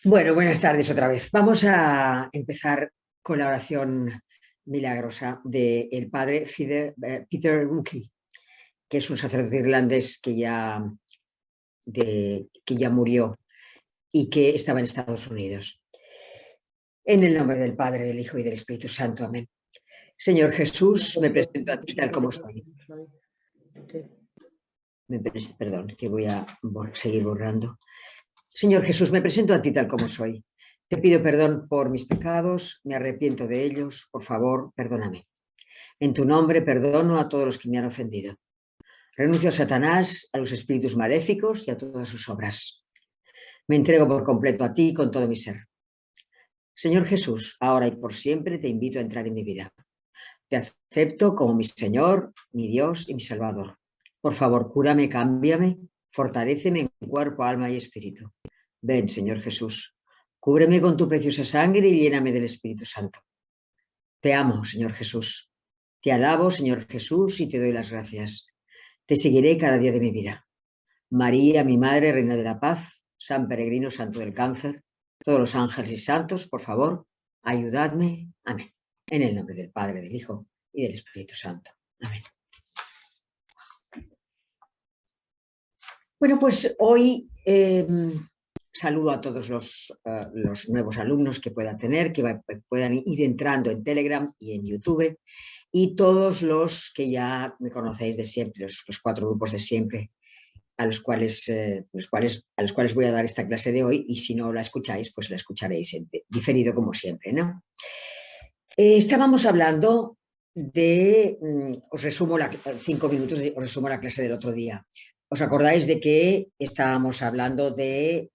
Bueno, buenas tardes otra vez. Vamos a empezar con la oración milagrosa del padre Peter Rookie, que es un sacerdote irlandés que ya murió y que estaba en Estados Unidos. En el nombre del Padre, del Hijo y del Espíritu Santo. Amén. Señor Jesús, me presento a ti tal como soy. Perdón, que voy a seguir borrando. Señor Jesús, me presento a ti tal como soy. Te pido perdón por mis pecados, me arrepiento de ellos, por favor, perdóname. En tu nombre perdono a todos los que me han ofendido. Renuncio a Satanás, a los espíritus maléficos y a todas sus obras. Me entrego por completo a ti con todo mi ser. Señor Jesús, ahora y por siempre te invito a entrar en mi vida. Te acepto como mi Señor, mi Dios y mi Salvador. Por favor, cúrame, cámbiame, fortaléceme en cuerpo, alma y espíritu. Ven, Señor Jesús, cúbreme con tu preciosa sangre y lléname del Espíritu Santo. Te amo, Señor Jesús. Te alabo, Señor Jesús, y te doy las gracias. Te seguiré cada día de mi vida. María, mi Madre, Reina de la Paz, San Peregrino, Santo del Cáncer, todos los ángeles y santos, por favor, ayudadme. Amén. En el nombre del Padre, del Hijo y del Espíritu Santo. Amén. Bueno, pues hoy saludo a todos los nuevos alumnos que puedan tener, que puedan ir entrando en Telegram y en YouTube, y todos los que ya me conocéis de siempre, los 4 grupos de siempre, a los cuales voy a dar esta clase de hoy, y si no la escucháis, pues la escucharéis diferido como siempre, ¿no? Estábamos hablando os resumo 5 minutos, os resumo la clase del otro día. ¿Os acordáis de que estábamos hablando del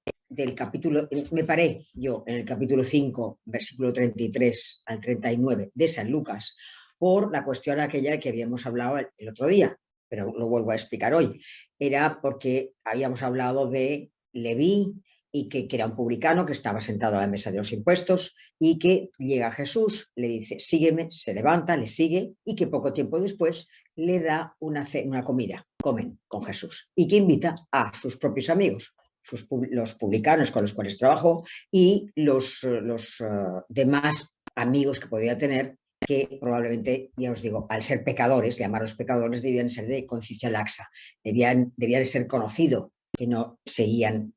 capítulo, me paré yo en el capítulo 5, versículo 33 al 39 de San Lucas, por la cuestión aquella que habíamos hablado el otro día, pero lo vuelvo a explicar hoy. Era porque habíamos hablado de Leví, y que era un publicano que estaba sentado a la mesa de los impuestos, y que llega Jesús, le dice, sígueme, se levanta, le sigue, y que poco tiempo después le da una comida, comen con Jesús, y que invita a sus propios amigos, los publicanos con los cuales trabajó, y los demás amigos que podía tener, que probablemente, ya os digo, al ser pecadores, llamaros pecadores, debían ser de conciencia laxa, debían ser conocido que no seguían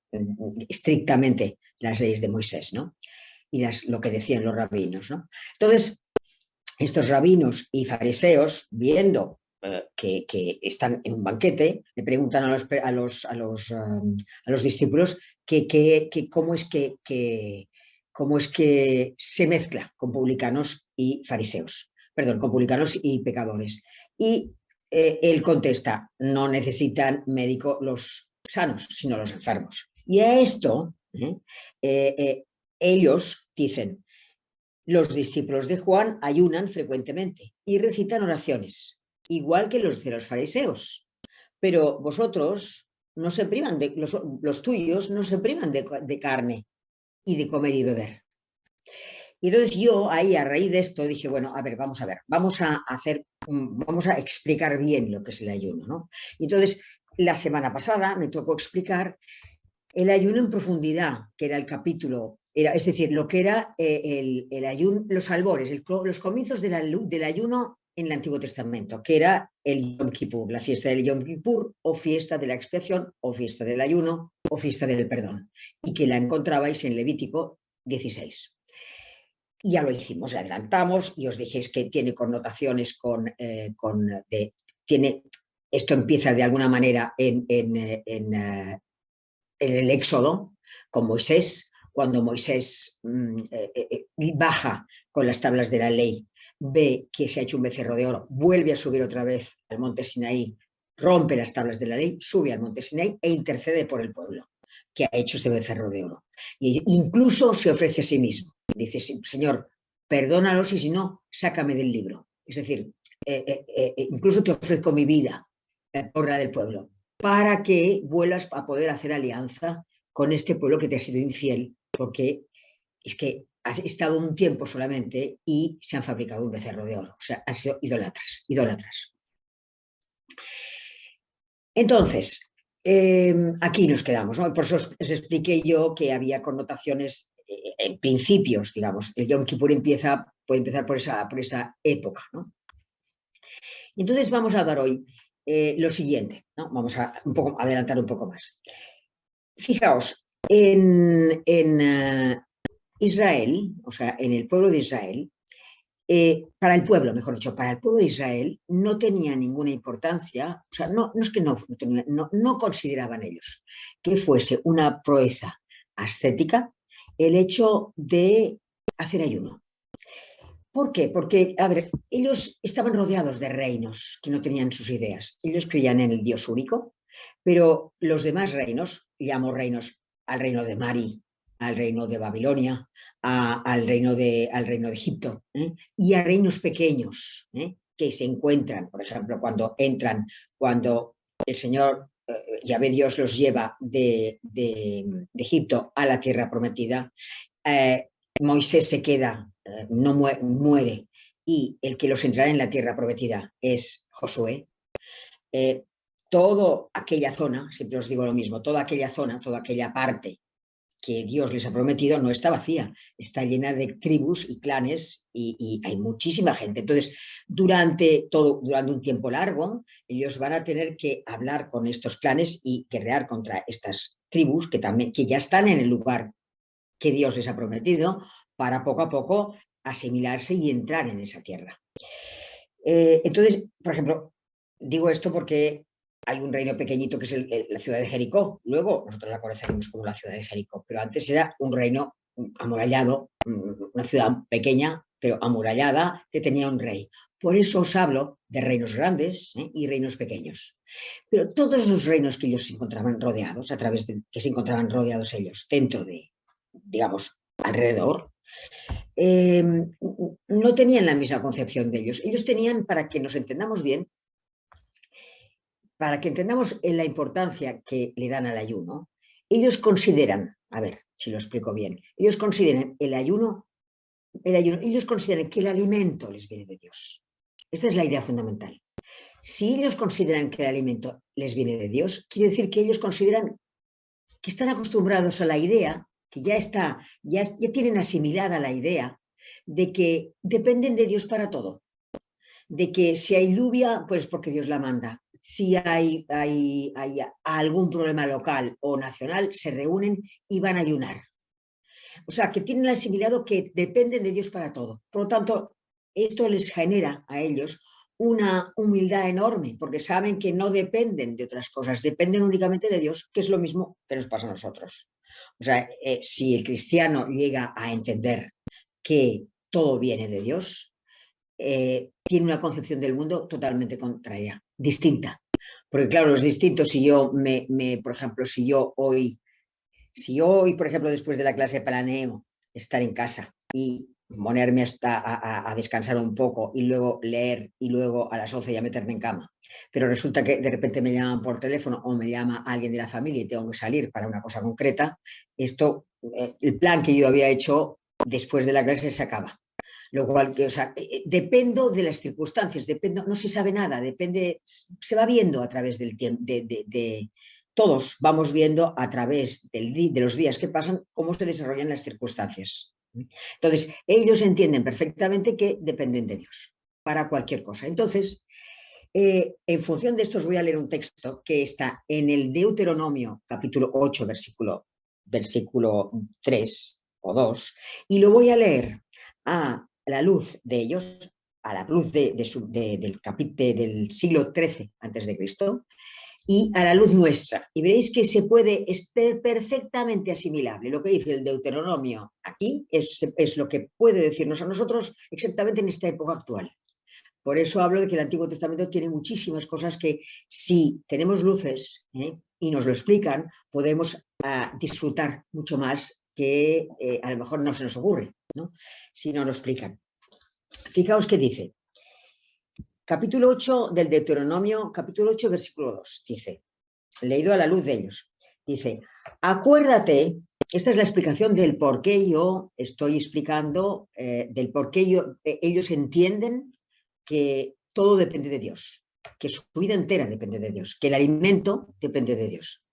estrictamente las leyes de Moisés, ¿no? Y lo que decían los rabinos, ¿no? Entonces, estos rabinos y fariseos, viendo que están en un banquete, le preguntan a los discípulos cómo es que se mezcla con publicanos y fariseos, perdón, con publicanos y pecadores. Y él contesta, no necesitan médico los sanos, sino los enfermos. Y a esto ellos dicen, los discípulos de Juan ayunan frecuentemente y recitan oraciones, igual que los de los fariseos. Pero vosotros no se privan los tuyos no se privan de carne y de comer y beber. Y entonces yo ahí, a raíz de esto, dije, bueno, a ver, vamos a explicar bien lo que es el ayuno, ¿no? Y entonces, la semana pasada me tocó explicar el ayuno en profundidad, que era el capítulo, es decir, lo que era el ayuno, los albores, los comienzos del ayuno en el Antiguo Testamento, que era el Yom Kippur, la fiesta del Yom Kippur, o fiesta de la expiación, o fiesta del ayuno, o fiesta del perdón, y que la encontrabais en Levítico 16. Y ya lo hicimos, le adelantamos, y os dijéis que tiene connotaciones esto empieza de alguna manera en el Éxodo, con Moisés, cuando Moisés baja con las tablas de la ley, ve que se ha hecho un becerro de oro, vuelve a subir otra vez al monte Sinaí, rompe las tablas de la ley, sube al monte Sinaí e intercede por el pueblo que ha hecho este becerro de oro. E incluso se ofrece a sí mismo. Dice, Señor, perdónalos y si no, sácame del libro. Es decir, incluso te ofrezco mi vida por la del pueblo, para que vuelvas a poder hacer alianza con este pueblo que te ha sido infiel, porque es que has estado un tiempo solamente y se han fabricado un becerro de oro. O sea, han sido idólatras. Entonces, Aquí nos quedamos, ¿no? Por eso os expliqué yo que había connotaciones, principios, digamos. El Yom Kippur puede empezar por esa época, ¿no? Y entonces vamos a dar hoy lo siguiente, ¿no? Vamos a adelantar un poco más. Fijaos, en Israel, o sea, en el pueblo de Israel, para el pueblo, mejor dicho, para el pueblo de Israel no tenía ninguna importancia, o sea, no es que no consideraban ellos que fuese una proeza ascética el hecho de hacer ayuno. ¿Por qué? Porque, a ver, ellos estaban rodeados de reinos que no tenían sus ideas. Ellos creían en el Dios único, pero los demás reinos, llamo reinos al reino de Mari, al reino de Babilonia, al reino de Egipto, y a reinos pequeños que se encuentran, por ejemplo, cuando el Señor, Yahvé Dios, los lleva de Egipto a la tierra prometida. Moisés se queda, no muere, y el que los entrará en la tierra prometida es Josué. Toda aquella zona, siempre os digo lo mismo, toda aquella zona, toda aquella parte que Dios les ha prometido no está vacía, está llena de tribus y clanes y hay muchísima gente. Entonces, durante un tiempo largo, ellos van a tener que hablar con estos clanes y guerrear contra estas tribus que ya están en el lugar que Dios les ha prometido, para poco a poco asimilarse y entrar en esa tierra. Entonces, por ejemplo, digo esto porque hay un reino pequeñito que es la ciudad de Jericó. Luego nosotros la conoceremos como la ciudad de Jericó, pero antes era un reino amurallado, una ciudad pequeña, pero amurallada, que tenía un rey. Por eso os hablo de reinos grandes y reinos pequeños. Pero todos los reinos que ellos se encontraban rodeados, que se encontraban rodeados ellos dentro de, digamos, alrededor, no tenían la misma concepción de ellos. Ellos tenían, para que nos entendamos bien, para que entendamos la importancia que le dan al ayuno, ellos consideran, a ver si lo explico bien, ellos consideran ellos consideran que el alimento les viene de Dios. Esta es la idea fundamental. Si ellos consideran que el alimento les viene de Dios, quiere decir que ellos consideran que están acostumbrados a la idea, que ya tienen asimilada la idea de que dependen de Dios para todo. De que si hay lluvia, pues porque Dios la manda. Si hay algún problema local o nacional, se reúnen y van a ayunar. O sea, que tienen asimilado que dependen de Dios para todo. Por lo tanto, esto les genera a ellos una humildad enorme, porque saben que no dependen de otras cosas, dependen únicamente de Dios, que es lo mismo que nos pasa a nosotros. O sea, si el cristiano llega a entender que todo viene de Dios, tiene una concepción del mundo totalmente contraria, distinta. Porque claro, es distinto si yo por ejemplo, si yo hoy, por ejemplo, después de la clase planeo estar en casa y ponerme a descansar un poco y luego leer y luego a las 11 ya meterme en cama. Pero resulta que de repente me llaman por teléfono o me llama alguien de la familia y tengo que salir para una cosa concreta. El plan que yo había hecho después de la clase se acaba. Lo cual, o sea, dependo de las circunstancias, no se sabe nada, se va viendo a través del tiempo, todos vamos viendo a través de los días que pasan cómo se desarrollan las circunstancias. Entonces, ellos entienden perfectamente que dependen de Dios para cualquier cosa. Entonces, en función de esto os voy a leer un texto que está en el Deuteronomio, capítulo 8, versículo 3 o 2, y lo voy a leer a la luz de ellos, a la luz del siglo XIII a.C., y a la luz nuestra. Y veréis que se puede estar perfectamente asimilable. Lo que dice el Deuteronomio aquí es lo que puede decirnos a nosotros exactamente en esta época actual. Por eso hablo de que el Antiguo Testamento tiene muchísimas cosas que, si tenemos luces y nos lo explican, podemos disfrutar mucho más que a lo mejor no se nos ocurre, ¿no? Si no lo explican. Fijaos qué dice. Capítulo 8 del Deuteronomio, capítulo 8, versículo 2, dice, leído a la luz de ellos, dice, acuérdate, esta es la explicación del por qué yo estoy explicando, del por qué ellos entienden que todo depende de Dios. que su vida entera depende de Dios, que el alimento depende de Dios.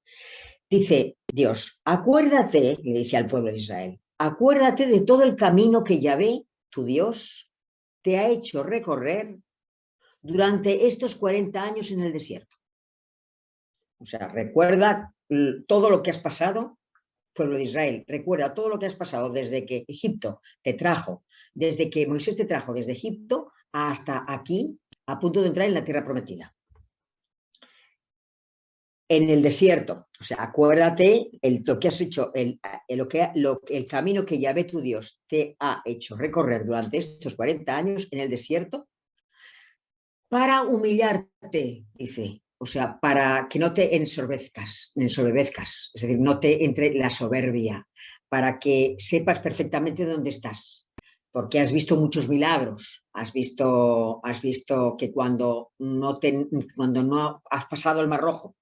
Dice Dios, acuérdate, le dice al pueblo de Israel, acuérdate de todo el camino que Yahvé, tu Dios, te ha hecho recorrer durante estos 40 años en el desierto. O sea, recuerda todo lo que has pasado, pueblo de Israel, recuerda todo lo que has pasado desde que Egipto te trajo, desde que Moisés te trajo desde Egipto hasta aquí, a punto de entrar en la tierra prometida. En el desierto, o sea, acuérdate lo que has hecho, el camino que Yahvé tu Dios te ha hecho recorrer durante estos 40 años en el desierto para humillarte, dice, o sea, para que no te ensoberbezcas, es decir, no te entre la soberbia, para que sepas perfectamente dónde estás, porque has visto muchos milagros, has visto que cuando no has pasado el Mar Rojo,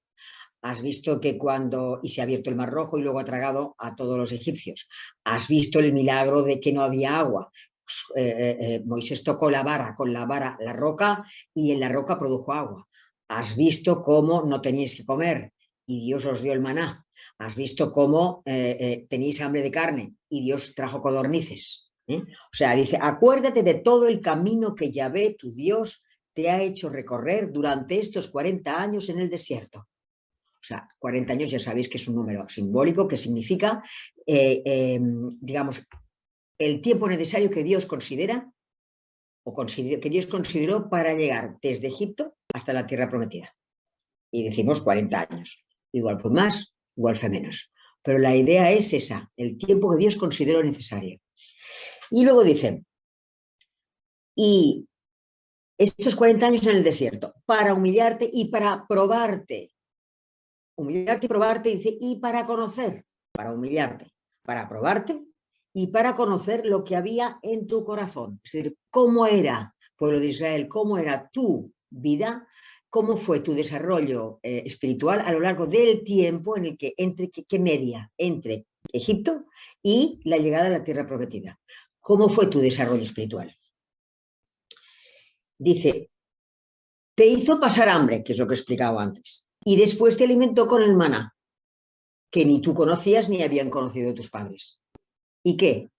has visto que y se ha abierto el Mar Rojo y luego ha tragado a todos los egipcios. Has visto el milagro de que no había agua. Moisés tocó con la vara la roca y en la roca produjo agua. Has visto cómo no teníais que comer y Dios os dio el maná. Has visto cómo teníais hambre de carne y Dios trajo codornices. O sea, dice, acuérdate de todo el camino que Yahvé, tu Dios, te ha hecho recorrer durante estos 40 años en el desierto. O sea, 40 años ya sabéis que es un número simbólico que significa, digamos, el tiempo necesario que Dios considera que Dios consideró para llegar desde Egipto hasta la tierra prometida. Y decimos 40 años. Igual fue más, igual fue menos. Pero la idea es esa, el tiempo que Dios consideró necesario. Y luego dice, y estos 40 años en el desierto, para humillarte y para probarte. Humillarte y probarte, dice, y para conocer, para humillarte, para probarte y para conocer lo que había en tu corazón. Es decir, cómo era, pueblo de Israel, cómo era tu vida, cómo fue tu desarrollo espiritual a lo largo del tiempo en el que media entre Egipto y la llegada a la tierra prometida. ¿Cómo fue tu desarrollo espiritual? Dice, te hizo pasar hambre, que es lo que he explicado antes, y después te alimentó con el maná, que ni tú conocías ni habían conocido tus padres. ¿Y qué?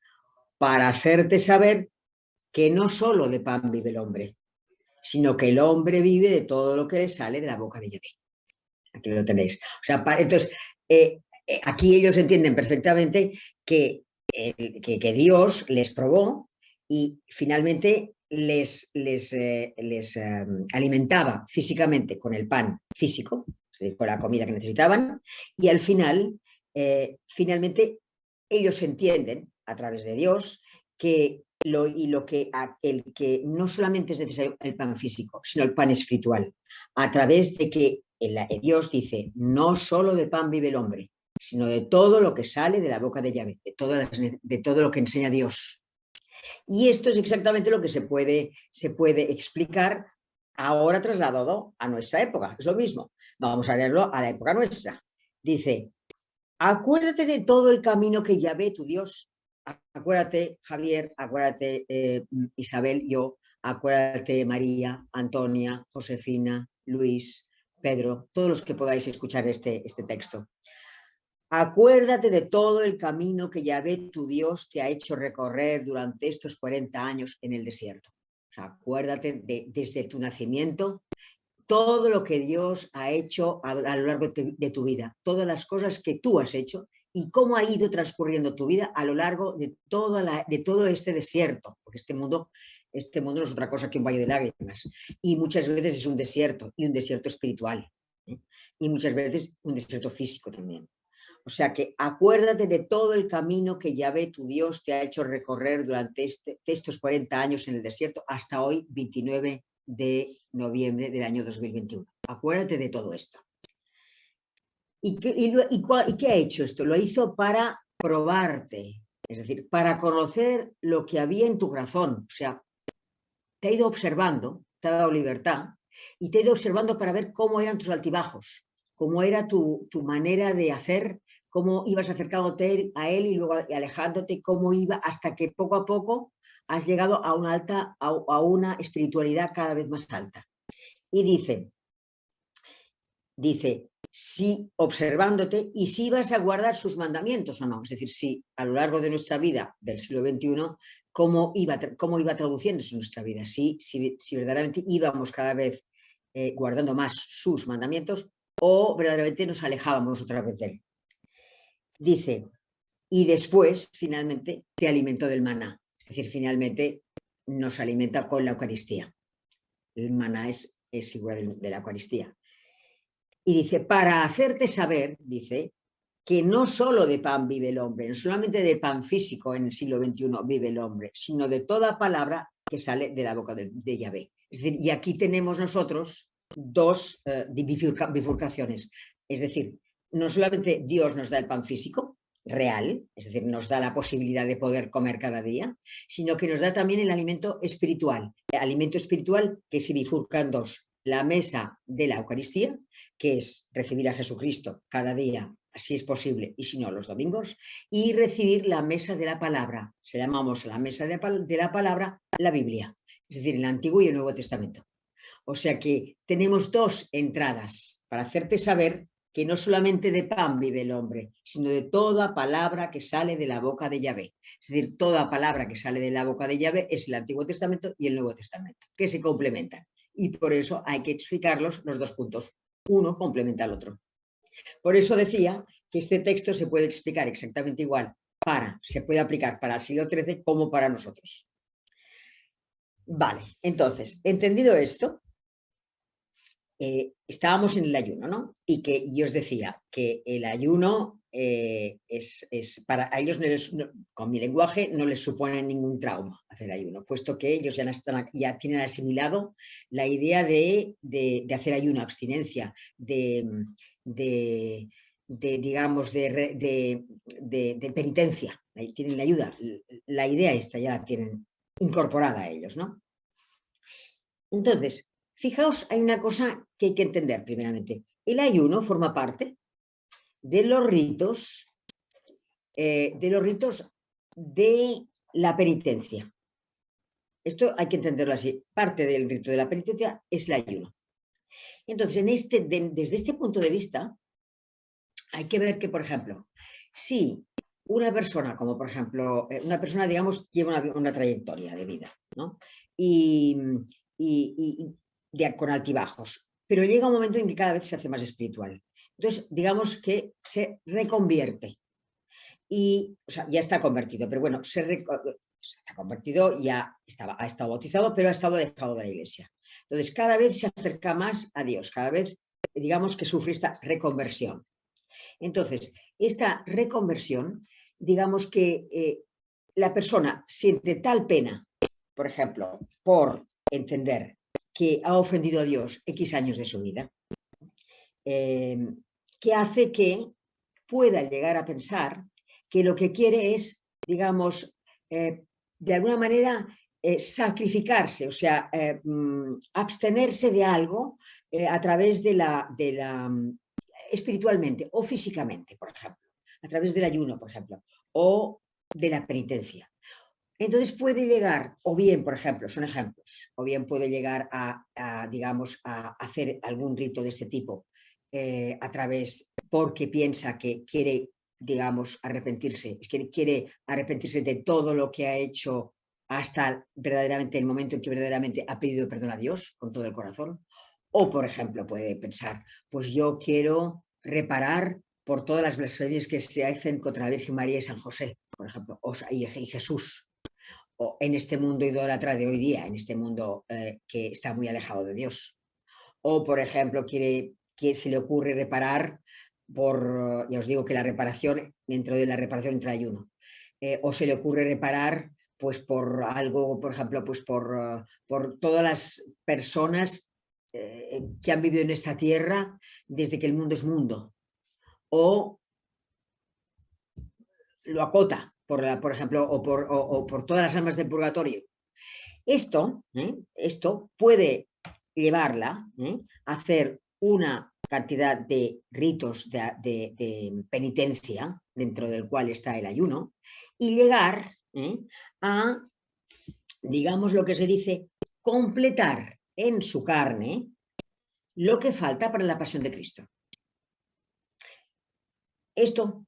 Para hacerte saber que no solo de pan vive el hombre, sino que el hombre vive de todo lo que le sale de la boca de Yahvé. Aquí lo tenéis. O sea, entonces, aquí ellos entienden perfectamente que Dios les probó y finalmente les alimentaba físicamente con el pan físico, con la comida que necesitaban, y al final, finalmente, ellos entienden a través de Dios que que no solamente es necesario el pan físico, sino el pan espiritual, a través de que Dios dice, no solo de pan vive el hombre, sino de todo lo que sale de la boca de Yahvé, de todo lo que enseña Dios. Y esto es exactamente lo que se puede explicar ahora trasladado a nuestra época. Es lo mismo. Vamos a leerlo a la época nuestra. Dice, acuérdate de todo el camino que Yahvé, tu Dios, acuérdate Javier, acuérdate Isabel, yo, acuérdate María, Antonia, Josefina, Luis, Pedro, todos los que podáis escuchar este texto. Acuérdate de todo el camino que Yahvé, tu Dios, te ha hecho recorrer durante estos 40 años en el desierto. O sea, acuérdate desde tu nacimiento, todo lo que Dios ha hecho a lo largo de tu vida, todas las cosas que tú has hecho y cómo ha ido transcurriendo tu vida a lo largo de todo este desierto, porque este mundo no es otra cosa que un valle de lágrimas, y muchas veces es un desierto, y un desierto espiritual, y muchas veces un desierto físico también. O sea que acuérdate de todo el camino que Yahvé, tu Dios, te ha hecho recorrer durante estos 40 años en el desierto hasta hoy, 29 de noviembre del año 2021. Acuérdate de todo esto. ¿Y qué ha hecho esto? Lo hizo para probarte, es decir, para conocer lo que había en tu corazón. O sea, te ha ido observando, te ha dado libertad y te ha ido observando para ver cómo eran tus altibajos, cómo era tu manera de hacer, cómo ibas acercándote a él y luego alejándote, cómo iba hasta que poco a poco has llegado a una espiritualidad cada vez más alta. Y dice, si observándote y si vas a guardar sus mandamientos o no. Es decir, si a lo largo de nuestra vida del siglo XXI, cómo iba traduciéndose nuestra vida, si verdaderamente íbamos cada vez guardando más sus mandamientos o verdaderamente nos alejábamos otra vez de él. Dice, y después, finalmente, te alimentó del maná. Es decir, finalmente nos alimenta con la Eucaristía. El maná es figura de la Eucaristía. Y dice, para hacerte saber, dice, que no solo de pan vive el hombre, no solamente de pan físico en el siglo XXI vive el hombre, sino de toda palabra que sale de la boca de Yahvé. Es decir, y aquí tenemos nosotros dos bifurcaciones. Es decir, no solamente Dios nos da el pan físico, real, es decir, nos da la posibilidad de poder comer cada día, sino que nos da también el alimento espiritual que se bifurca en dos. La mesa de la Eucaristía, que es recibir a Jesucristo cada día, si es posible, y si no, los domingos, y recibir la mesa de la palabra. Se llamamos la mesa de la palabra la Biblia, es decir, el Antiguo y el Nuevo Testamento. O sea que tenemos dos entradas para hacerte saber que no solamente de pan vive el hombre, sino de toda palabra que sale de la boca de Yahvé. Es decir, toda palabra que sale de la boca de Yahvé es el Antiguo Testamento y el Nuevo Testamento, que se complementan. Y por eso hay que explicarlos los dos puntos. Uno complementa al otro. Por eso decía que este texto se puede explicar exactamente igual se puede aplicar para el siglo XIII como para nosotros. Vale, entonces, entendido esto, estábamos en el ayuno, ¿no? Y os decía que el ayuno para ellos, con mi lenguaje, no les supone ningún trauma hacer ayuno, puesto que ellos ya tienen asimilado la idea de hacer ayuno, abstinencia, digamos, de penitencia. Ahí tienen la ayuda, la idea esta ya la tienen incorporada a ellos, ¿no? Entonces, fijaos, hay una cosa que hay que entender primeramente. El ayuno forma parte de los ritos de la penitencia. Esto hay que entenderlo así. Parte del rito de la penitencia es el ayuno. Entonces, desde este punto de vista, hay que ver que, por ejemplo, si una persona, como por ejemplo, una persona, digamos, lleva una trayectoria de vida, ¿no? Con altibajos, pero llega un momento en que cada vez se hace más espiritual. Entonces, digamos que se reconvierte. O sea, ya está convertido, pero bueno, se ha convertido, ha estado bautizado, pero ha estado alejado de la iglesia. Entonces, cada vez se acerca más a Dios, cada vez, digamos, que sufre esta reconversión. Entonces, esta reconversión, digamos que la persona siente tal pena, por ejemplo, por entender que ha ofendido a Dios X años de su vida, que hace que pueda llegar a pensar que lo que quiere es, digamos, de alguna manera sacrificarse, o sea, abstenerse de algo a través de la espiritualmente o físicamente, por ejemplo, a través del ayuno, por ejemplo, o de la penitencia. Entonces puede llegar, o bien, por ejemplo, son ejemplos, o bien puede llegar digamos, a hacer algún rito de este tipo porque piensa que quiere, digamos, arrepentirse, quiere arrepentirse de todo lo que ha hecho hasta verdaderamente el momento en que verdaderamente ha pedido perdón a Dios con todo el corazón. O, por ejemplo, puede pensar, pues yo quiero reparar por todas las blasfemias que se hacen contra la Virgen María y San José, por ejemplo, y Jesús, o en este mundo idólatra de hoy día, en este mundo que está muy alejado de Dios. O, por ejemplo, se le ocurre reparar ya os digo que la reparación, dentro de la reparación entra ayuno, o se le ocurre reparar pues por algo, por ejemplo, pues por todas las personas que han vivido en esta tierra desde que el mundo es mundo, o lo acota, por ejemplo, o por todas las almas del purgatorio. Esto puede llevarla a hacer una cantidad de ritos de penitencia, dentro del cual está el ayuno, y llegar a, digamos, lo que se dice, completar en su carne lo que falta para la pasión de Cristo. Esto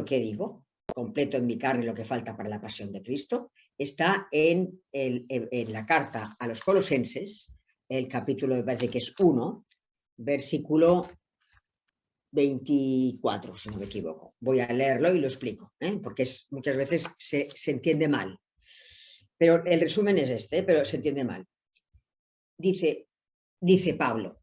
que digo, completo en mi carne lo que falta para la pasión de Cristo, está en la carta a los Colosenses, el capítulo, me parece que es 1, versículo 24, si no me equivoco. Voy a leerlo y lo explico, porque muchas veces se entiende mal. Pero el resumen es este, pero se entiende mal. Dice Pablo: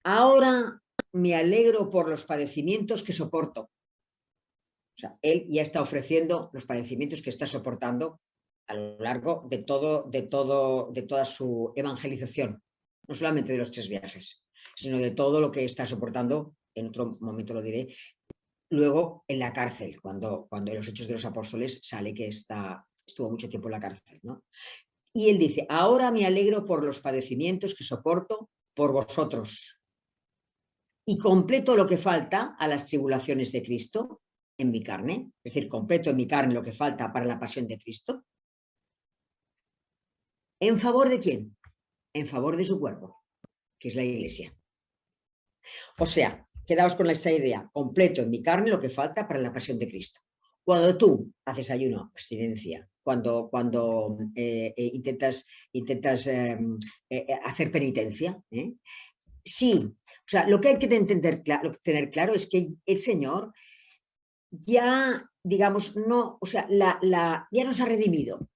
ahora me alegro por los padecimientos que soporto. O sea, él ya está ofreciendo los padecimientos que está soportando a lo largo de toda su evangelización, no solamente de los 3 viajes, sino de todo lo que está soportando, en otro momento lo diré, luego en la cárcel, cuando en los Hechos de los Apóstoles sale que estuvo mucho tiempo en la cárcel, ¿no? Y él dice: ahora me alegro por los padecimientos que soporto por vosotros y completo lo que falta a las tribulaciones de Cristo en mi carne, es decir, completo en mi carne lo que falta para la pasión de Cristo. ¿En favor de quién? En favor de su cuerpo, que es la Iglesia. O sea, quedaos con esta idea: completo en mi carne lo que falta para la pasión de Cristo. Cuando tú haces ayuno, abstinencia, cuando intentas hacer penitencia, sí, o sea, lo que hay que tener claro es que el Señor ya, digamos, no, o sea, ya nos ha redimido.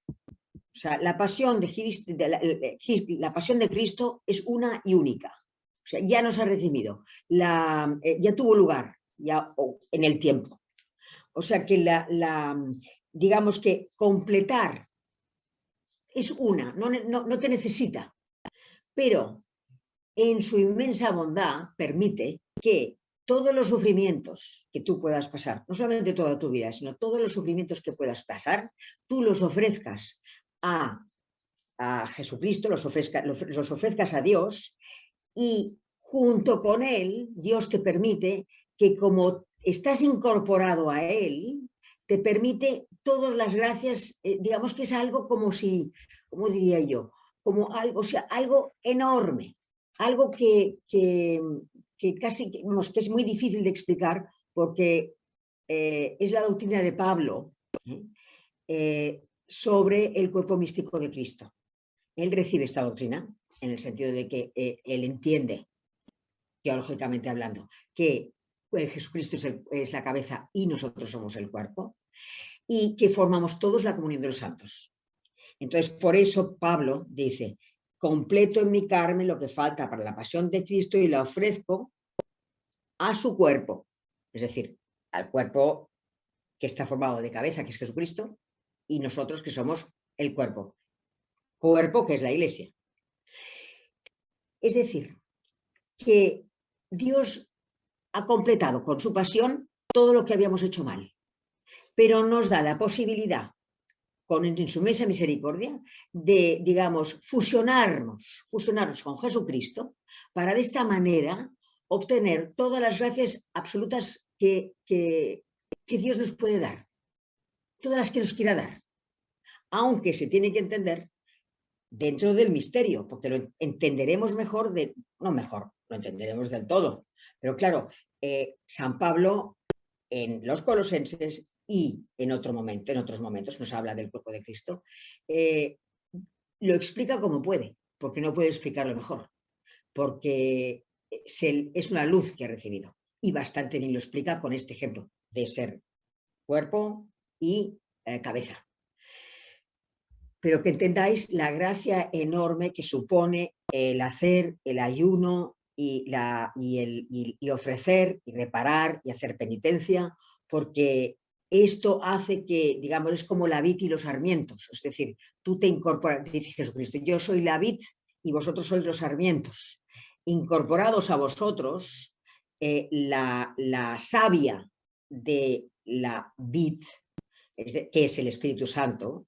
O sea, la pasión la pasión de Cristo es una y única. O sea, ya nos ha redimido. Ya tuvo lugar ya en el tiempo. O sea que digamos que completar es una, no te necesita, pero en su inmensa bondad permite que todos los sufrimientos que tú puedas pasar, no solamente toda tu vida, sino todos los sufrimientos que puedas pasar, tú los ofrezcas a Jesucristo, los ofrezcas a Dios, y junto con Él, Dios te permite que, como estás incorporado a Él, te permite todas las gracias, digamos que es algo como si, ¿cómo diría yo? Como algo, o sea, algo enorme, algo que casi, que es muy difícil de explicar, porque es la doctrina de Pablo sobre el cuerpo místico de Cristo. Él recibe esta doctrina en el sentido de que él entiende, teológicamente hablando, que Jesucristo es la cabeza y nosotros somos el cuerpo, y que formamos todos la comunión de los santos. Entonces, por eso Pablo dice: completo en mi carne lo que falta para la pasión de Cristo y la ofrezco a su cuerpo, es decir, al cuerpo que está formado de cabeza, que es Jesucristo, y nosotros que somos el cuerpo que es la Iglesia. Es decir, que Dios ha completado con su pasión todo lo que habíamos hecho mal, pero nos da la posibilidad, en su inmensa misericordia, de, digamos, fusionarnos con Jesucristo, para de esta manera obtener todas las gracias absolutas que Dios nos puede dar, todas las que nos quiera dar, aunque se tiene que entender dentro del misterio, porque lo entenderemos mejor, lo entenderemos del todo. Pero claro, San Pablo en los Colosenses y en otros momentos nos habla del cuerpo de Cristo, lo explica como puede, porque no puede explicarlo mejor, porque es una luz que ha recibido, y bastante bien lo explica con este ejemplo de ser cuerpo y cabeza. Pero que entendáis la gracia enorme que supone el hacer el ayuno y ofrecer y reparar y hacer penitencia, porque esto hace que, digamos, es como la vid y los sarmientos. Es decir, tú te incorporas, dice Jesucristo: yo soy la vid y vosotros sois los sarmientos. Incorporados a vosotros, la savia de la vid, que es el Espíritu Santo,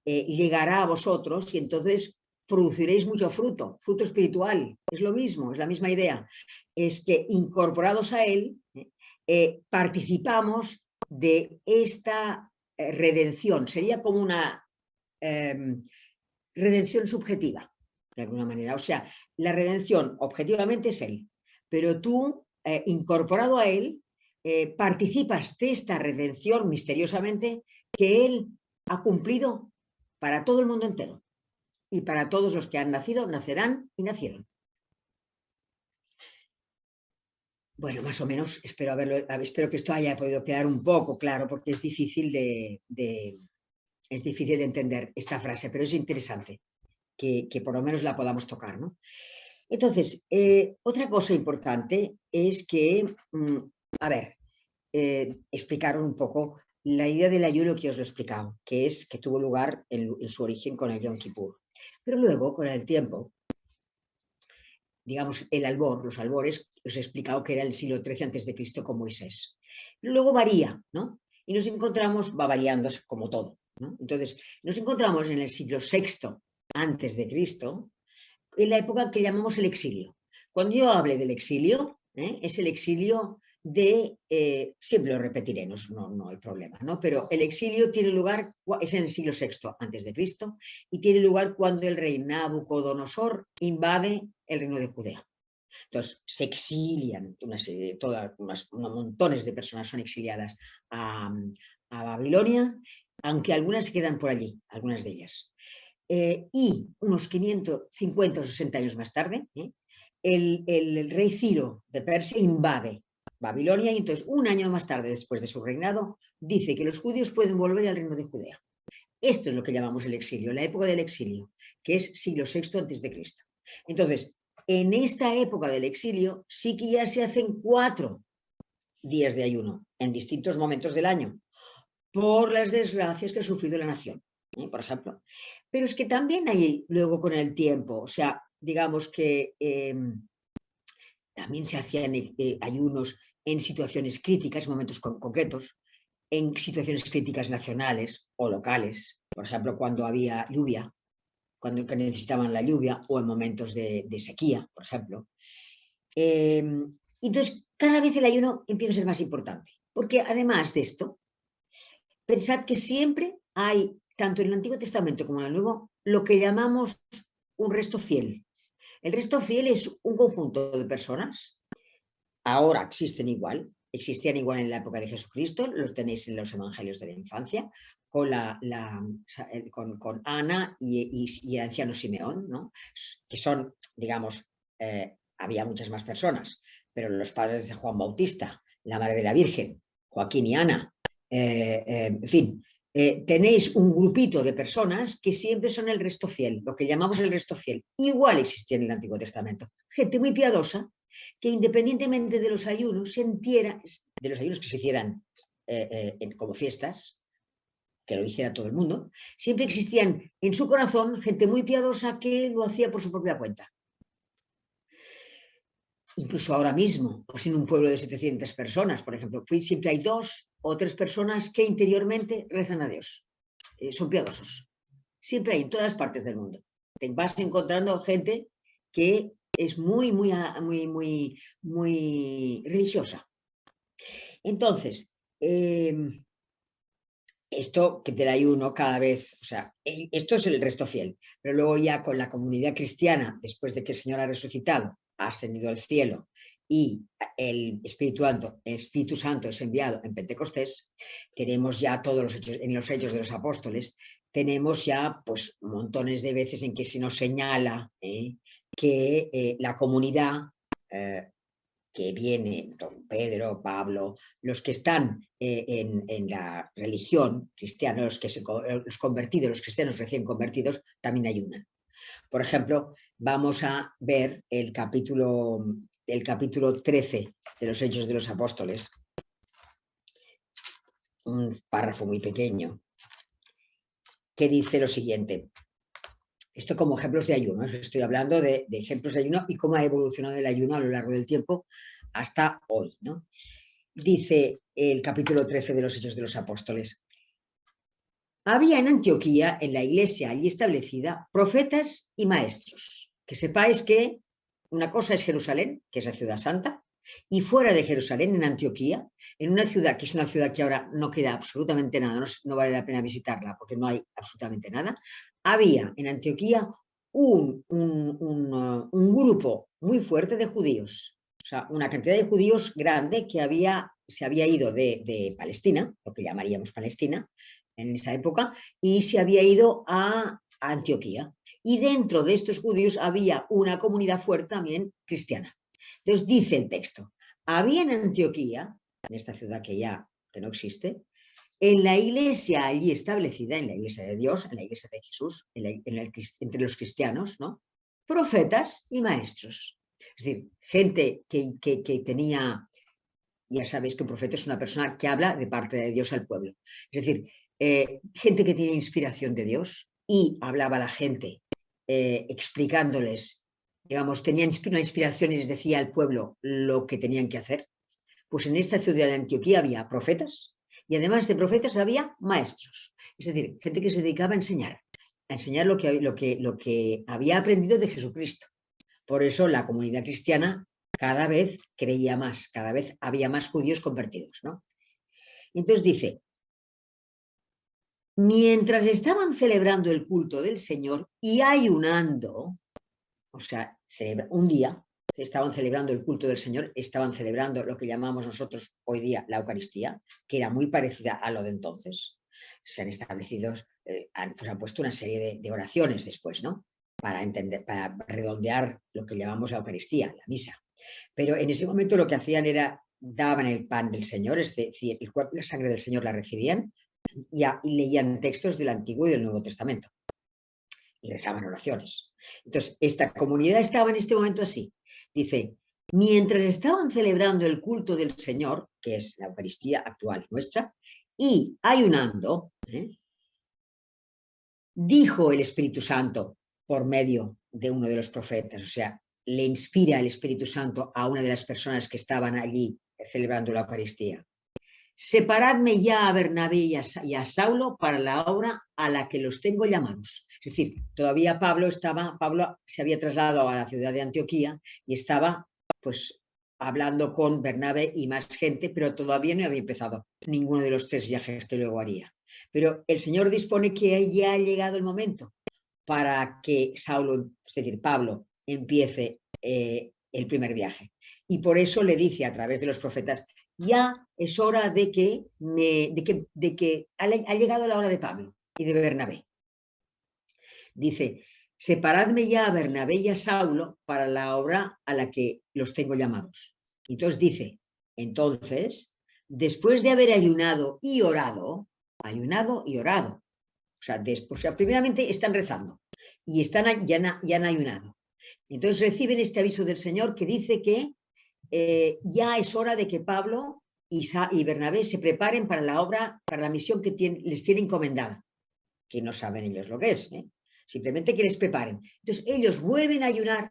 llegará a vosotros, y entonces produciréis mucho fruto espiritual. Es lo mismo, es la misma idea. Es que incorporados a Él, participamos de esta redención. Sería como una redención subjetiva, de alguna manera. O sea, la redención objetivamente es Él, pero tú, incorporado a Él, participas de esta redención misteriosamente que Él ha cumplido para todo el mundo entero y para todos los que han nacido, nacerán y nacieron. Bueno, más o menos, espero que esto haya podido quedar un poco claro, porque es difícil es difícil de entender esta frase, pero es interesante que por lo menos la podamos tocar, ¿no? Entonces, otra cosa importante es que, a ver, explicaron un poco la idea del ayuno que os lo he explicado, que es que tuvo lugar en su origen con el Yom Kippur. Pero luego, con el tiempo, digamos, los albores, os he explicado que era el siglo XIII a.C. con Moisés. Luego varía, ¿no? Y nos encontramos, va variando como todo, ¿no? Entonces, nos encontramos en el siglo VI antes de Cristo, en la época que llamamos el exilio. Cuando yo hable del exilio, es el exilio siempre lo repetiré, no hay problema, ¿no? Pero el exilio tiene lugar, es en el siglo VI antes de Cristo, y tiene lugar cuando el rey Nabucodonosor invade el reino de Judea. Entonces, se exilian, montones de personas son exiliadas a Babilonia, aunque algunas se quedan por allí, algunas de ellas. Y unos 550 o 60 años más tarde, el rey Ciro de Persia invade Babilonia y entonces un año más tarde, después de su reinado, dice que los judíos pueden volver al reino de Judea. Esto es lo que llamamos el exilio, la época del exilio, que es siglo VI antes de Cristo. Entonces, en esta época del exilio sí que ya se hacen 4 días de ayuno en distintos momentos del año por las desgracias que ha sufrido la nación, por ejemplo. Pero es que también hay luego con el tiempo, o sea, digamos que también se hacían ayunos en situaciones críticas, momentos concretos, en situaciones críticas nacionales o locales, por ejemplo, cuando había lluvia, cuando necesitaban la lluvia o en momentos de sequía, por ejemplo. Entonces, cada vez el ayuno empieza a ser más importante, porque además de esto, pensad que siempre hay, tanto en el Antiguo Testamento como en el Nuevo, lo que llamamos un resto fiel. El resto fiel es un conjunto de personas, ahora existían igual en la época de Jesucristo, los tenéis en los evangelios de la infancia, con Ana y el anciano Simeón, ¿no? Que son, digamos, había muchas más personas, pero los padres de Juan Bautista, la madre de la Virgen, Joaquín y Ana, en fin, tenéis un grupito de personas que siempre son el resto fiel, lo que llamamos el resto fiel. Igual existía en el Antiguo Testamento. Gente muy piadosa que independientemente de los ayunos, de los ayunos que se hicieran como fiestas, que lo hiciera todo el mundo, siempre existían en su corazón gente muy piadosa que lo hacía por su propia cuenta. Incluso ahora mismo, pues en un pueblo de 700 personas, por ejemplo, siempre hay 2 o 3 personas que interiormente rezan a Dios. Son piadosos. Siempre hay en todas partes del mundo. Te vas encontrando gente que es muy religiosa. Entonces, esto que del ayuno cada vez, o sea, esto es el resto fiel, pero luego ya con la comunidad cristiana, después de que el Señor ha resucitado, ha ascendido al cielo y el Espíritu Santo es enviado en Pentecostés, tenemos ya todos los hechos, en los Hechos de los Apóstoles, tenemos ya pues montones de veces en que se nos señala que la comunidad que viene, Pedro, Pablo, los que están en la religión cristiana, los convertidos, los cristianos recién convertidos, también ayunan. Por ejemplo, vamos a ver el capítulo 13 de los Hechos de los Apóstoles, un párrafo muy pequeño, que dice lo siguiente. Esto como ejemplos de ayuno, estoy hablando de ejemplos de ayuno y cómo ha evolucionado el ayuno a lo largo del tiempo hasta hoy, ¿no? Dice el capítulo 13 de los Hechos de los Apóstoles. Había en Antioquía, en la iglesia allí establecida, profetas y maestros. Que sepáis que una cosa es Jerusalén, que es la ciudad santa, y fuera de Jerusalén, en Antioquía, en una ciudad que es una ciudad que ahora no queda absolutamente nada, no vale la pena visitarla porque no hay absolutamente nada, había en Antioquía un grupo muy fuerte de judíos, o sea, una cantidad de judíos grande que se había ido de Palestina, lo que llamaríamos Palestina en esa época, y se había ido a Antioquía. Y dentro de estos judíos había una comunidad fuerte también cristiana. Entonces dice el texto, había en Antioquía, en esta ciudad que no existe, en la iglesia allí establecida, en la iglesia de Dios, en la iglesia de Jesús, entre los cristianos, ¿no? Profetas y maestros. Es decir, gente que tenía, ya sabéis que un profeta es una persona que habla de parte de Dios al pueblo. Es decir, gente que tiene inspiración de Dios y hablaba a la gente explicándoles, digamos, tenían una inspiración y les decía al pueblo lo que tenían que hacer. Pues en esta ciudad de Antioquía había profetas y además de profetas había maestros. Es decir, gente que se dedicaba a enseñar lo que había aprendido de Jesucristo. Por eso la comunidad cristiana cada vez creía más, cada vez había más judíos convertidos, ¿no? Entonces dice, mientras estaban celebrando el culto del Señor y ayunando, o sea, un día, estaban celebrando el culto del Señor, estaban celebrando lo que llamamos nosotros hoy día la Eucaristía, que era muy parecida a lo de entonces. Se han establecido, han puesto una serie de oraciones después, ¿no? Para redondear lo que llamamos la Eucaristía, la misa. Pero en ese momento lo que hacían era, daban el pan del Señor, es decir, el cuerpo y la sangre del Señor la recibían y leían textos del Antiguo y del Nuevo Testamento. Y rezaban oraciones. Entonces, esta comunidad estaba en este momento así. Dice, mientras estaban celebrando el culto del Señor, que es la Eucaristía actual nuestra, y ayunando, dijo el Espíritu Santo por medio de uno de los profetas, o sea, le inspira el Espíritu Santo a una de las personas que estaban allí celebrando la Eucaristía. Separadme ya a Bernabé y a Saulo para la obra a la que los tengo llamados. Es decir, todavía Pablo se había trasladado a la ciudad de Antioquía y estaba pues hablando con Bernabé y más gente, pero todavía no había empezado ninguno de los 3 viajes que luego haría. Pero el Señor dispone que ya ha llegado el momento para que Saulo, es decir, Pablo, empiece el primer viaje. Y por eso le dice a través de los profetas, ya es hora de que ha llegado la hora de Pablo y de Bernabé. Dice, separadme ya a Bernabé y a Saulo para la obra a la que los tengo llamados. Entonces dice, después de haber ayunado y orado, o sea, primeramente están rezando y ya han ayunado. Entonces reciben este aviso del Señor que dice que ya es hora de que Pablo y Bernabé se preparen para la obra, para la misión que les tiene encomendada, que no saben ellos lo que es, simplemente que les preparen. Entonces ellos vuelven a ayunar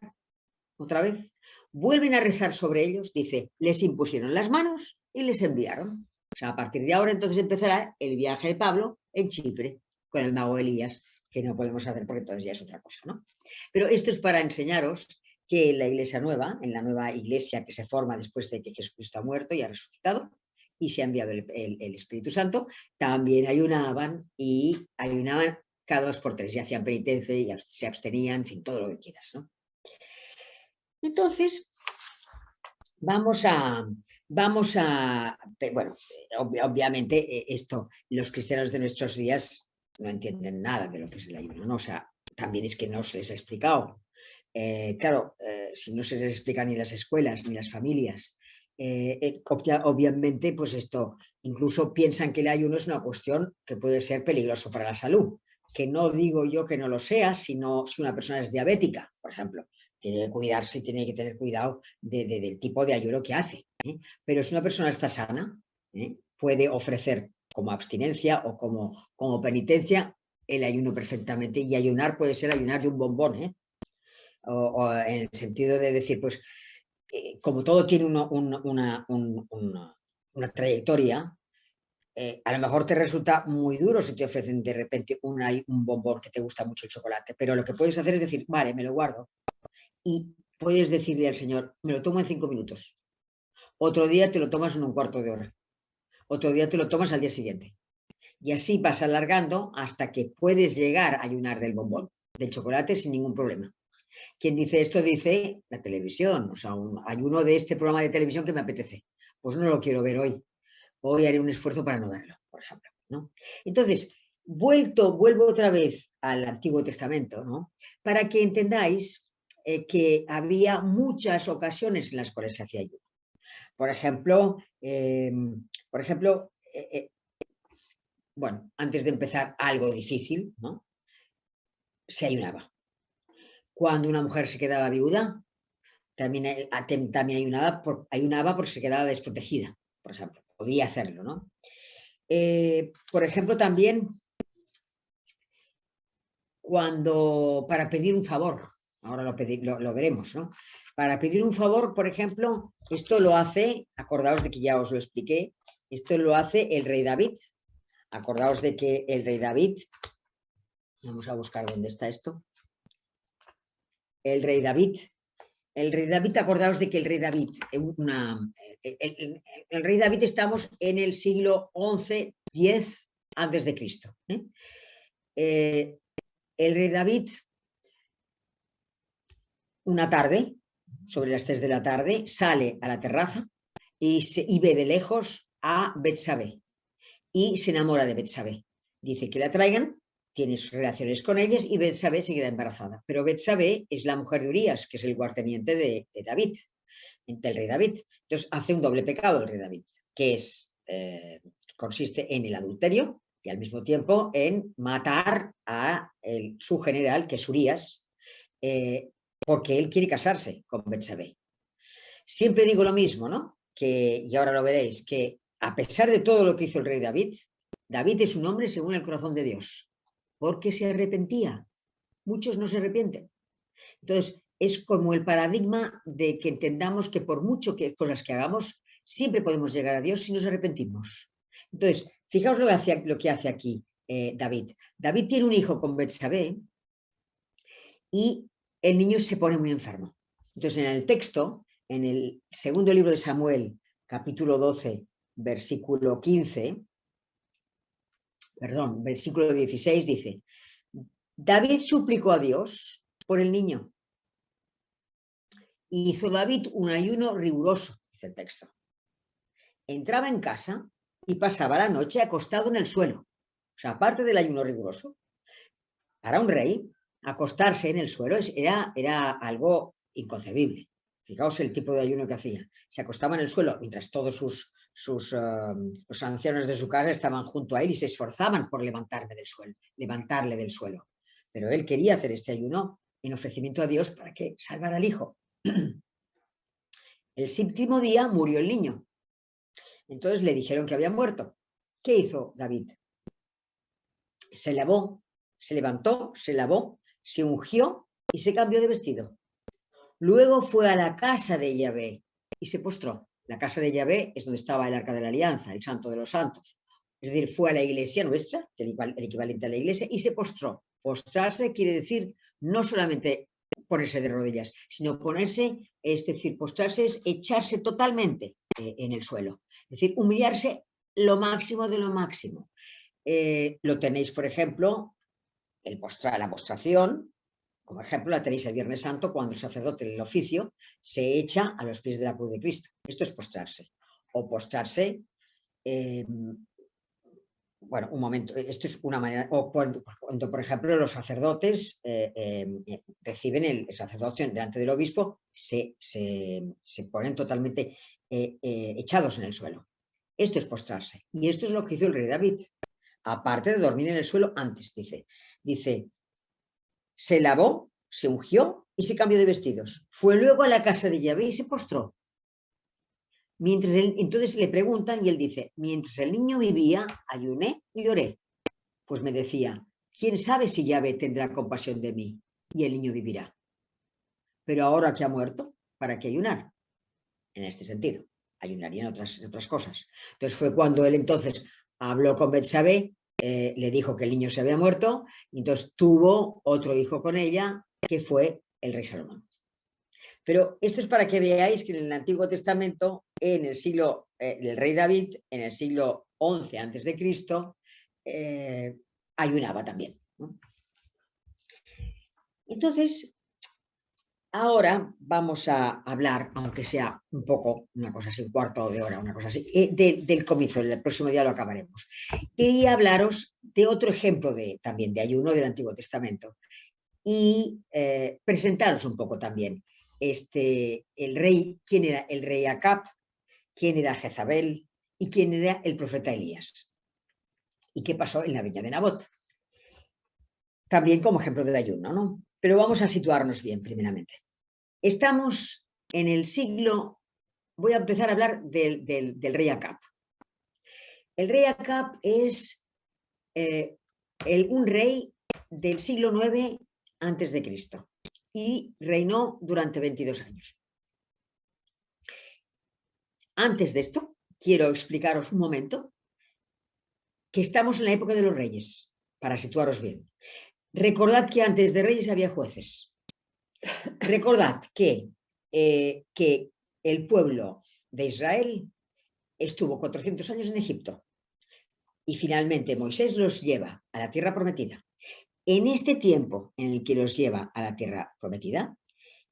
otra vez, vuelven a rezar sobre ellos, dice, les impusieron las manos y les enviaron. O sea, a partir de ahora entonces empezará el viaje de Pablo en Chipre con el mago Elías, que no podemos hacer porque entonces ya es otra cosa, ¿no? Pero esto es para enseñaros que en la iglesia nueva, en la nueva iglesia que se forma después de que Jesucristo ha muerto y ha resucitado y se ha enviado el Espíritu Santo, también ayunaban cada 2 por 3 y hacían penitencia y se abstenían, en fin, todo lo que quieras, ¿no? Entonces, vamos a, bueno, obviamente esto, los cristianos de nuestros días no entienden nada de lo que es el ayuno, ¿no? O sea, también es que no se les ha explicado. Claro, si no se les explica ni las escuelas ni las familias, obviamente, pues esto, incluso piensan que el ayuno es una cuestión que puede ser peligroso para la salud, que no digo yo que no lo sea, sino si una persona es diabética, por ejemplo, tiene que cuidarse y tiene que tener cuidado del tipo de ayuno que hace. Pero si una persona está sana, puede ofrecer como abstinencia o como penitencia el ayuno perfectamente, y ayunar puede ser ayunar de un bombón, o en el sentido de decir, pues, como todo tiene una trayectoria, a lo mejor te resulta muy duro si te ofrecen de repente un bombón que te gusta mucho el chocolate, pero lo que puedes hacer es decir, vale, me lo guardo, y puedes decirle al Señor, me lo tomo en 5 minutos, otro día te lo tomas en un cuarto de hora, otro día te lo tomas al día siguiente, y así vas alargando hasta que puedes llegar a ayunar del bombón. del chocolate sin ningún problema. Quien dice esto dice la televisión, o sea, un ayuno de este programa de televisión que me apetece. Pues no lo quiero ver hoy. Hoy haré un esfuerzo para no verlo, por ejemplo, ¿no? Entonces, vuelvo otra vez al Antiguo Testamento, ¿no? Para que entendáis que había muchas ocasiones en las cuales se hacía ayuno. Por ejemplo, bueno, antes de empezar algo difícil, ¿no? Se ayunaba. Cuando una mujer se quedaba viuda, también ayunaba porque se quedaba desprotegida, por ejemplo. Podía hacerlo, ¿no? Por ejemplo, también cuando para pedir un favor, ahora lo veremos, ¿no? Para pedir un favor, por ejemplo, esto lo hace, acordaos de que ya os lo expliqué, esto lo hace el rey David. Acordaos de que el rey David, vamos a buscar dónde está esto, el rey David, acordaos de que el rey David, el rey David estamos en el siglo XI, X antes de Cristo. El rey David, una tarde, sobre las 3 de la tarde, sale a la terraza y ve de lejos a Betsabé y se enamora de Betsabé. Dice que la traigan, tiene sus relaciones con ellas y Betsabé se queda embarazada. Pero Betsabé es la mujer de Urías, que es el lugarteniente de David, del rey David. Entonces hace un doble pecado el rey David, que consiste en el adulterio y al mismo tiempo en matar a su general, que es Urías, porque él quiere casarse con Betsabé. Siempre digo lo mismo, ¿no? Y ahora lo veréis, que a pesar de todo lo que hizo el rey David, David es un hombre según el corazón de Dios, porque se arrepentía. Muchos no se arrepienten. Entonces, es como el paradigma de que entendamos que por mucho cosas que hagamos, siempre podemos llegar a Dios si nos arrepentimos. Entonces, fijaos lo que hace aquí David. David tiene un hijo con Betsabé y el niño se pone muy enfermo. Entonces, en el texto, en el segundo libro de Samuel, capítulo 12, versículo 15, perdón, versículo 16, dice: David suplicó a Dios por el niño. Y hizo David un ayuno riguroso, dice el texto. Entraba en casa y pasaba la noche acostado en el suelo. O sea, aparte del ayuno riguroso, para un rey, acostarse en el suelo era algo inconcebible. Fijaos el tipo de ayuno que hacía. Se acostaba en el suelo mientras todos los ancianos de su casa estaban junto a él y se esforzaban por levantarle del suelo. Pero él quería hacer este ayuno en ofrecimiento a Dios para que salvara al hijo. El séptimo día murió el niño. Entonces le dijeron que había muerto. ¿Qué hizo David? Se lavó, se levantó, se lavó, se ungió y se cambió de vestido. Luego fue a la casa de Yahvé y se postró. La casa de Yahvé es donde estaba el Arca de la Alianza, el Santo de los Santos. Es decir, fue a la iglesia nuestra, el equivalente a la iglesia, y se postró. Postrarse quiere decir no solamente ponerse de rodillas, sino ponerse, es decir, postrarse es echarse totalmente en el suelo. Es decir, humillarse lo máximo de lo máximo. Lo tenéis, por ejemplo, la postración, como ejemplo, la tenéis el Viernes Santo, cuando el sacerdote en el oficio se echa a los pies de la cruz de Cristo. Esto es postrarse. O postrarse, bueno, un momento, esto es una manera, o cuando por ejemplo, los sacerdotes reciben el sacerdocio delante del obispo, se ponen totalmente echados en el suelo. Esto es postrarse. Y esto es lo que hizo el rey David. Aparte de dormir en el suelo antes, dice, se lavó, se ungió y se cambió de vestidos. Fue luego a la casa de Yahvé y se postró. Entonces le preguntan y él dice: mientras el niño vivía, ayuné y lloré. Pues me decía: ¿quién sabe si Yahvé tendrá compasión de mí y el niño vivirá? Pero ahora que ha muerto, ¿para qué ayunar? En este sentido, ayunaría en otras cosas. Entonces fue cuando él entonces habló con Betsabé, le dijo que el niño se había muerto, y entonces tuvo otro hijo con ella, que fue el rey Salomón. Pero esto es para que veáis que en el Antiguo Testamento, en el siglo del rey David, en el siglo XI antes de Cristo, ayunaba también, ¿no? Entonces, ahora vamos a hablar, aunque sea un poco, una cosa así, un cuarto de hora, una cosa así, del comienzo, el próximo día lo acabaremos. Quería hablaros de otro ejemplo también de ayuno del Antiguo Testamento y presentaros un poco también el rey, quién era el rey Acab, quién era Jezabel y quién era el profeta Elías y qué pasó en la viña de Nabot. También como ejemplo del ayuno, ¿no? Pero vamos a situarnos bien primeramente. Estamos en el siglo, voy a empezar a hablar del rey Acab. El rey Acab es un rey del siglo IX antes de Cristo y reinó durante 22 años. Antes de esto, quiero explicaros un momento que estamos en la época de los reyes, para situaros bien. Recordad que antes de reyes había jueces. Recordad que el pueblo de Israel estuvo 400 años en Egipto y finalmente Moisés los lleva a la tierra prometida. En este tiempo en el que los lleva a la tierra prometida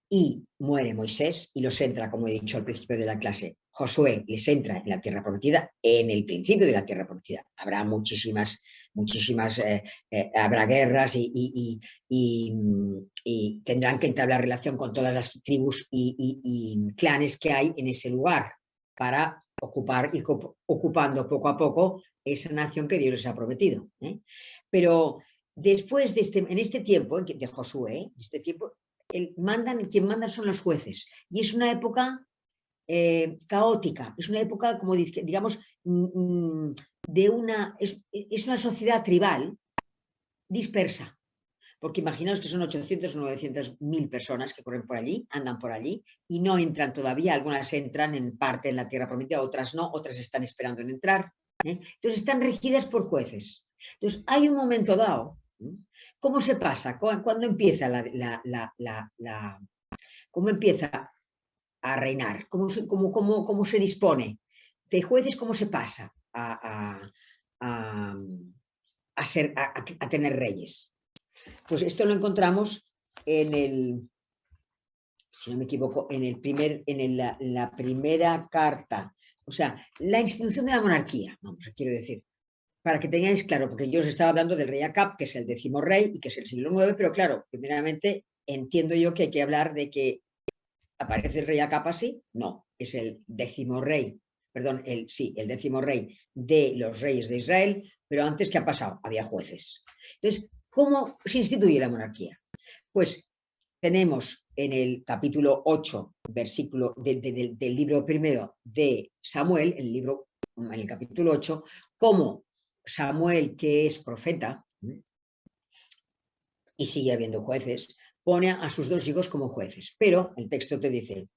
y muere Moisés y los entra, como he dicho al principio de la clase, Josué les entra en la tierra prometida, en el principio de la tierra prometida. Habrá muchísimas, habrá guerras y tendrán que entablar relación con todas las tribus y clanes que hay en ese lugar para ir ocupando poco a poco esa nación que Dios les ha prometido. Pero después en este tiempo de Josué, en este tiempo, quien manda son los jueces. Y es una época caótica, es una época, como digamos, es una sociedad tribal dispersa. Porque imaginaos que son 800 o 900.000 personas que corren por allí, andan por allí y no entran todavía. Algunas entran en parte en la tierra prometida, otras no, otras están esperando en entrar. Entonces están regidas por jueces. Entonces hay un momento dado. ¿Cómo se pasa? ¿Cuándo empieza cómo empieza a reinar? ¿Cómo se dispone de jueces? ¿Cómo se pasa a tener reyes? Pues esto lo encontramos si no me equivoco, la primera carta, o sea, la institución de la monarquía, vamos, quiero decir, para que tengáis claro, porque yo os estaba hablando del rey Acab, que es el 10º rey y que es el siglo IX, pero claro, primeramente entiendo yo que hay que hablar de que aparece el rey Acab así, no, es el 10º rey, perdón, el 10º rey de los reyes de Israel, pero antes, ¿qué ha pasado? Había jueces. Entonces, ¿cómo se instituye la monarquía? Pues tenemos en el capítulo 8, versículo del libro primero de Samuel, en el capítulo 8, cómo Samuel, que es profeta, y sigue habiendo jueces, pone a sus 2 hijos como jueces. Pero el texto te dice,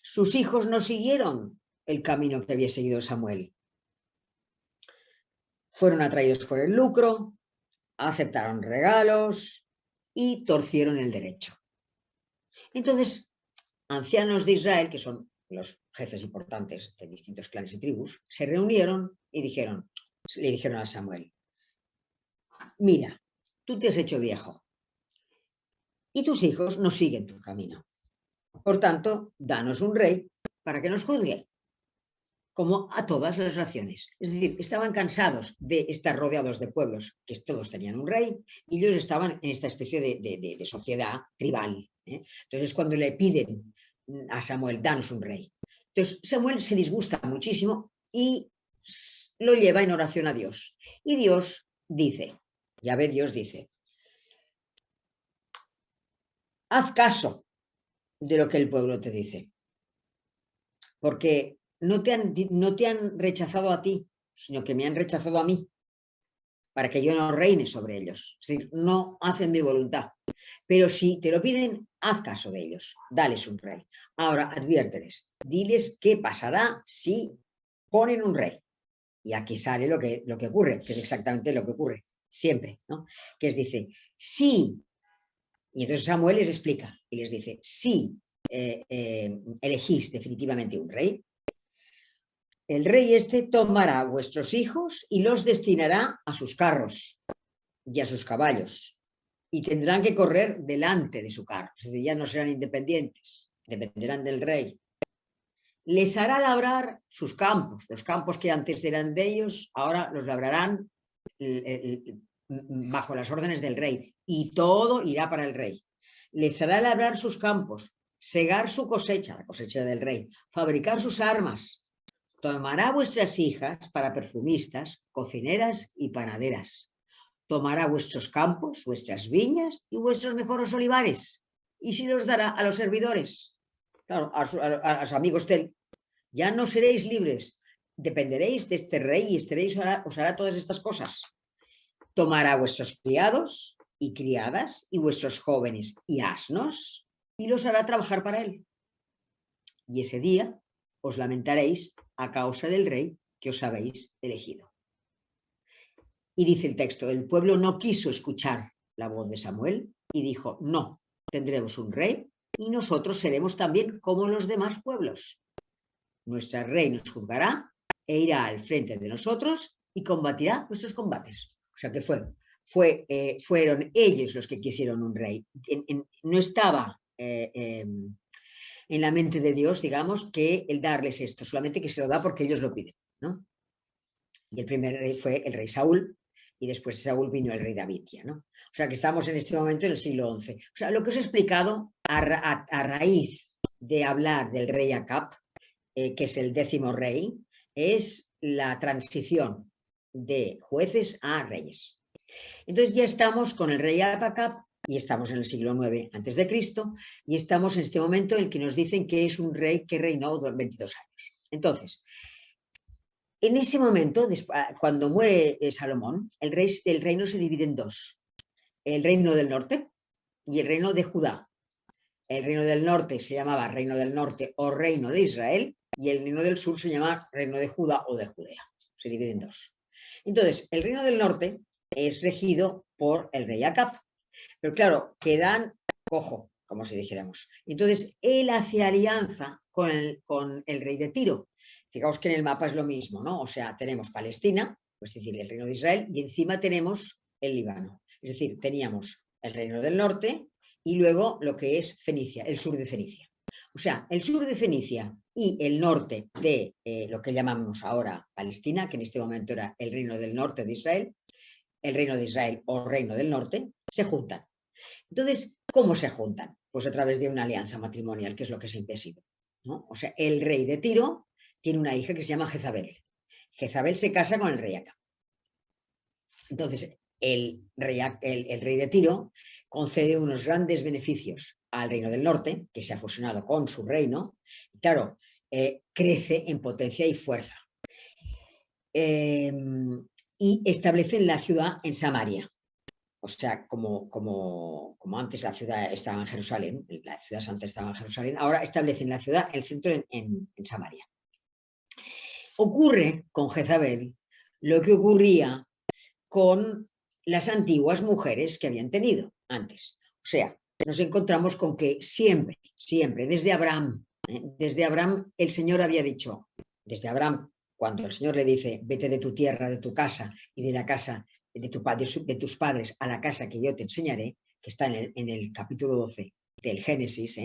sus hijos no siguieron el camino que había seguido Samuel. Fueron atraídos por el lucro, aceptaron regalos y torcieron el derecho. Entonces, ancianos de Israel, que son los jefes importantes de distintos clanes y tribus, se reunieron y le dijeron a Samuel, mira, tú te has hecho viejo y tus hijos no siguen tu camino. Por tanto, danos un rey para que nos juzgue, como a todas las naciones. Es decir, estaban cansados de estar rodeados de pueblos que todos tenían un rey y ellos estaban en esta especie de sociedad tribal. Entonces, cuando le piden a Samuel, danos un rey. Entonces, Samuel se disgusta muchísimo y lo lleva en oración a Dios. Y Dios dice, Dios dice, haz caso de lo que el pueblo te dice, porque no te han rechazado a ti, sino que me han rechazado a mí, para que yo no reine sobre ellos. Es decir, no hacen mi voluntad. Pero si te lo piden, haz caso de ellos, dales un rey. Ahora, adviérteles, diles qué pasará si ponen un rey. Y aquí sale lo que ocurre, que es exactamente lo que ocurre siempre, ¿no? Que dice, sí. Y entonces Samuel les explica y les dice, si elegís definitivamente un rey, el rey tomará a vuestros hijos y los destinará a sus carros, y a sus caballos, y tendrán que correr delante de su carro, es decir, ya no serán independientes, dependerán del rey. Les hará labrar sus campos, los campos que antes eran de ellos, ahora los labrarán bajo las órdenes del rey, y todo irá para el rey. Les hará labrar sus campos, segar su cosecha, la cosecha del rey, fabricar sus armas. Tomará vuestras hijas para perfumistas, cocineras y panaderas. Tomará vuestros campos, vuestras viñas y vuestros mejores olivares, y se los dará a los servidores, claro, a los amigos de él. Ya no seréis libres, dependeréis de este rey y este rey os hará todas estas cosas. Tomará vuestros criados y criadas y vuestros jóvenes y asnos y los hará trabajar para él. Y ese día os lamentaréis a causa del rey que os habéis elegido. Y dice el texto, el pueblo no quiso escuchar la voz de Samuel y dijo, no, tendremos un rey y nosotros seremos también como los demás pueblos. Nuestro rey nos juzgará e irá al frente de nosotros y combatirá nuestros combates. O sea que fueron ellos los que quisieron un rey. No estaba en la mente de Dios, digamos, que el darles esto, solamente que se lo da porque ellos lo piden, ¿no? Y el primer rey fue el rey Saúl, y después de Saúl vino el rey David, ya, ¿no? O sea que estamos en este momento en el siglo XI. O sea, lo que os he explicado a raíz de hablar del rey Acab, que es el 10º rey, es la transición de jueces a reyes. Entonces ya estamos con el rey Acab y estamos en el siglo IX a.C. y estamos en este momento en el que nos dicen que es un rey que reinó 22 años. Entonces, en ese momento, cuando muere Salomón, el reino se divide en dos. El reino del norte y el reino de Judá. El reino del norte se llamaba Reino del Norte o Reino de Israel, y el reino del sur se llama Reino de Judá o de Judea. Se divide en dos. Entonces, el reino del norte es regido por el rey Acab, pero claro, quedan cojo, como si dijéramos. Entonces, él hace alianza con el rey de Tiro. Fijaos que en el mapa es lo mismo, ¿no? O sea, tenemos Palestina, es decir, el reino de Israel, y encima tenemos el Líbano. Es decir, teníamos el reino del norte y luego lo que es Fenicia, el sur de Fenicia. O sea, el sur de Fenicia y el norte de lo que llamamos ahora Palestina, que en este momento era el reino del norte de Israel, el reino de Israel o reino del norte, se juntan. Entonces, ¿cómo se juntan? Pues a través de una alianza matrimonial, que es lo que siempre ha sido, ¿no? O sea, el rey de Tiro tiene una hija que se llama Jezabel. Jezabel se casa con el rey Acab. Entonces, el rey de Tiro concede unos grandes beneficios al reino del norte, que se ha fusionado con su reino, y claro, crece en potencia y fuerza. Y establecen la ciudad en Samaria. O sea, como antes la ciudad estaba en Jerusalén, la ciudad santa estaba en Jerusalén, ahora establecen la ciudad, el centro en Samaria. Ocurre con Jezabel lo que ocurría con las antiguas mujeres que habían tenido antes. O sea, nos encontramos con que siempre, desde Abraham el Señor había dicho, desde Abraham, cuando el Señor le dice, vete de tu tierra, de tu casa y de la casa de tus padres a la casa que yo te enseñaré, que está en el capítulo 12 del Génesis,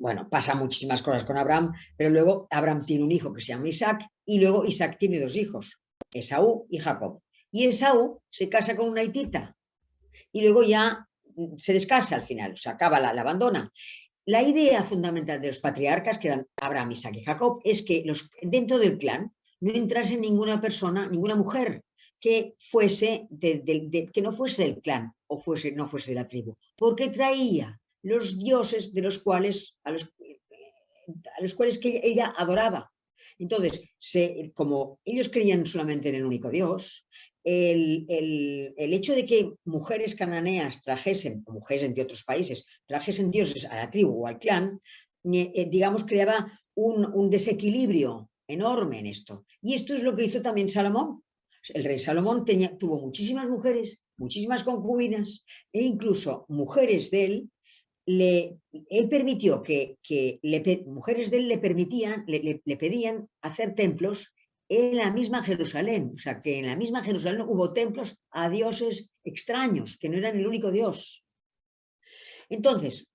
bueno, pasa muchísimas cosas con Abraham, pero luego Abraham tiene un hijo que se llama Isaac y luego Isaac tiene dos hijos, Esaú y Jacob. Y Esaú se casa con una hitita y luego ya se descasa al final, se acaba, la abandona. La idea fundamental de los patriarcas, que eran Abraham, Isaac y Jacob, es que dentro del clan no entrase ninguna persona, ninguna mujer que que no fuese del clan o no fuese de la tribu, porque traía los dioses de los cuales, a los cuales que ella adoraba. Entonces, como ellos creían solamente en el único Dios, el hecho de que mujeres cananeas trajesen, o mujeres de otros países, trajesen dioses a la tribu o al clan, digamos, creaba un desequilibrio enorme en esto. Y esto es lo que hizo también Salomón. El rey Salomón tuvo muchísimas mujeres, muchísimas concubinas, e incluso mujeres de él, él permitió que mujeres de él le pedían hacer templos en la misma Jerusalén. O sea, que en la misma Jerusalén hubo templos a dioses extraños, que no eran el único Dios. Entonces,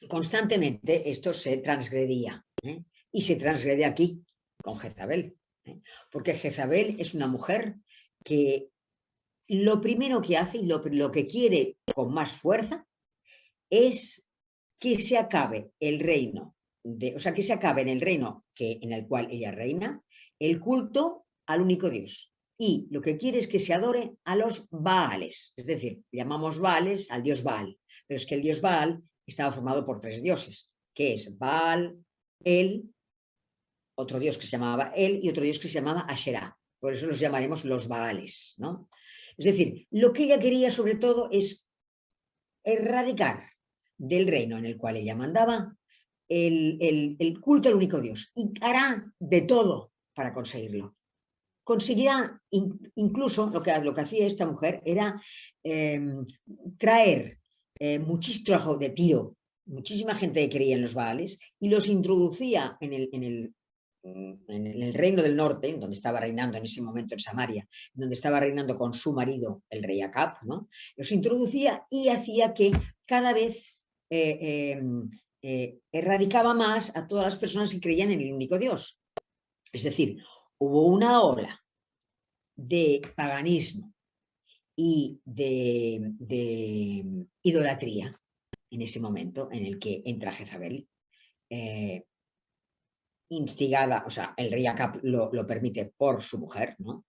constantemente esto se transgredía, ¿eh? Y se transgrede aquí con Jezabel, ¿eh? Porque Jezabel es una mujer que lo primero que hace y lo que quiere con más fuerza es que se acabe el reino, o sea, que se acabe en el reino en el cual ella reina, el culto al único Dios. Y lo que quiere es que se adore a los Baales, es decir, llamamos Baales al dios Baal, pero es que el dios Baal estaba formado por 3 dioses, que es Baal, El, otro dios que se llamaba El y otro dios que se llamaba Asherá. Por eso los llamaremos los Baales, ¿no? Es decir, lo que ella quería sobre todo es erradicar del reino en el cual ella mandaba el culto al único Dios, y hará de todo para conseguirlo. Conseguirá, incluso lo que hacía esta mujer era traer muchísimo trabajo de Tiro, muchísima gente que creía en los Baales, y los introducía en el reino del norte, donde estaba reinando en ese momento en Samaria, donde estaba reinando con su marido, el rey Acab, ¿no? Los introducía y hacía que cada vez erradicaba más a todas las personas que creían en el único Dios. Es decir, hubo una ola de paganismo y de idolatría en ese momento en el que entra Jezabel, instigada, o sea, el rey Acab lo permite por su mujer, ¿no?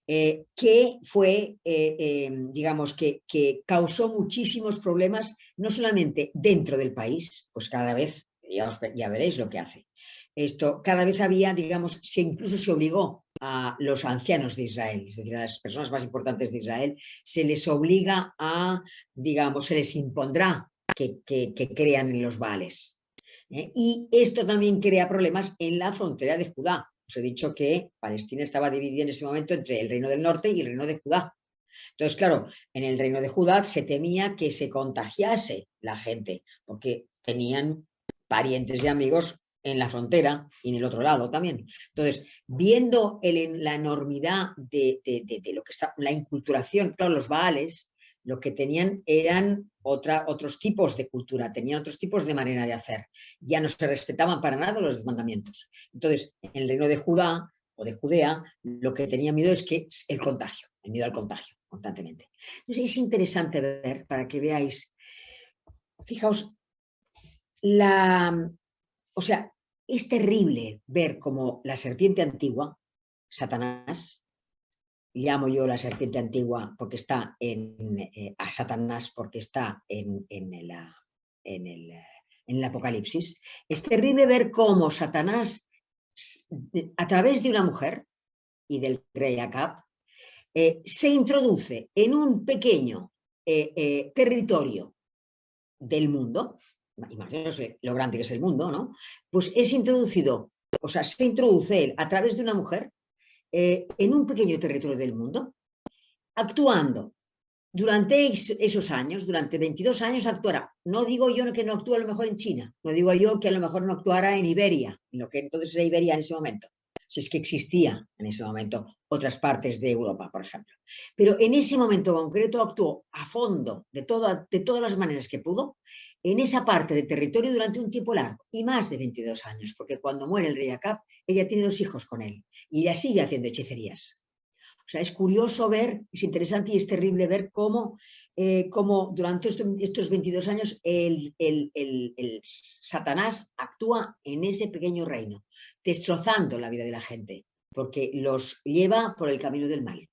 Que fue, digamos, que causó muchísimos problemas, no solamente dentro del país, pues cada vez, ya veréis lo que hace. Esto, cada vez había, digamos, incluso se obligó a los ancianos de Israel, es decir, a las personas más importantes de Israel, se les obliga a, digamos, se les impondrá que crean en los Baales. Y esto también crea problemas en la frontera de Judá. Os he dicho que Palestina estaba dividida en ese momento entre el reino del norte y el reino de Judá. Entonces, claro, en el reino de Judá se temía que se contagiase la gente, porque tenían parientes y amigos en la frontera y en el otro lado también. Entonces, viendo la enormidad de lo que está, la inculturación, claro, los Baales lo que tenían eran otros tipos de cultura, tenían otros tipos de manera de hacer. Ya no se respetaban para nada los mandamientos. Entonces, en el reino de Judá o de Judea, lo que tenía miedo es que el contagio, el miedo al contagio, constantemente. Entonces, es interesante ver, para que veáis, fijaos, o sea, es terrible ver cómo la serpiente antigua, Satanás, llamo yo la serpiente antigua porque está a Satanás porque está en el Apocalipsis. Es terrible ver cómo Satanás, a través de una mujer y del rey Acab, se introduce en un pequeño territorio del mundo. Imaginaos lo grande que es el mundo, ¿no? Pues es introducido, o sea, se introduce él a través de una mujer en un pequeño territorio del mundo, actuando durante esos años, durante 22 años actuará. No digo yo que no actúe a lo mejor en China, no digo yo que a lo mejor no actuara en Iberia, en lo que entonces era Iberia en ese momento, si es que existía en ese momento otras partes de Europa, por ejemplo. Pero en ese momento concreto actuó a fondo, de todas las maneras que pudo, en esa parte de territorio durante un tiempo largo, y más de 22 años, porque cuando muere el rey Acab, ella tiene 2 hijos con él, y ella sigue haciendo hechicerías. O sea, es curioso ver, es interesante y es terrible ver cómo durante estos 22 años el Satanás actúa en ese pequeño reino, destrozando la vida de la gente, porque los lleva por el camino del mal.